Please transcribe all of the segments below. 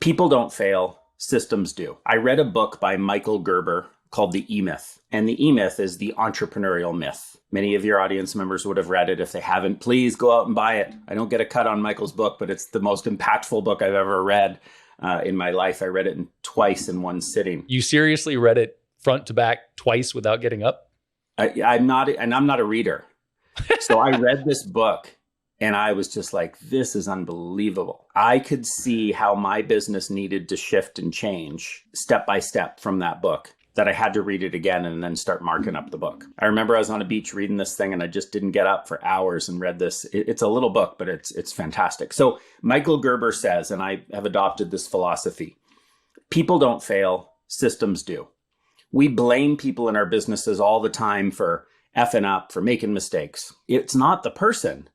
People don't fail, systems do. I read a book by Michael Gerber called The E-Myth. And the E-Myth is the entrepreneurial myth. Many of your audience members would have read it. If they haven't, please go out and buy it. I don't get a cut on Michael's book, but it's the most impactful book I've ever read in my life. I read it twice in one sitting. You seriously read it front to back twice without getting up? I'm not a reader. So I read this book and I was just like, this is unbelievable. I could see how my business needed to shift and change step by step from that book, that I had to read it again and then start marking up the book. I remember I was on a beach reading this thing and I just didn't get up for hours and read this. It's a little book, but it's fantastic. So Michael Gerber says, and I have adopted this philosophy, people don't fail, systems do. We blame people in our businesses all the time for effing up, for making mistakes. It's not the person.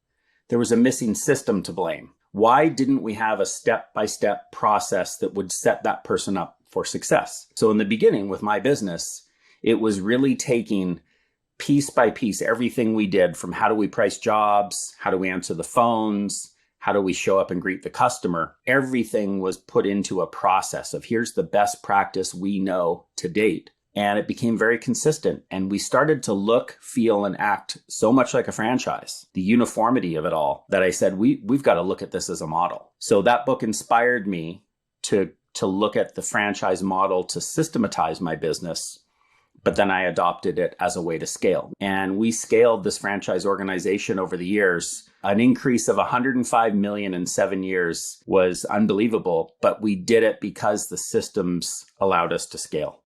There was a missing system to blame. Why didn't we have a step-by-step process that would set that person up for success? So in the beginning with my business, it was really taking piece by piece everything we did, from how do we price jobs, how do we answer the phones, how do we show up and greet the customer? Everything was put into a process of here's the best practice we know to date. And it became very consistent. And we started to look, feel, and act so much like a franchise, the uniformity of it all, that I said, we've got to look at this as a model. So that book inspired me to look at the franchise model to systematize my business. But then I adopted it as a way to scale. And we scaled this franchise organization over the years. An increase of 105 million in 7 years was unbelievable, but we did it because the systems allowed us to scale.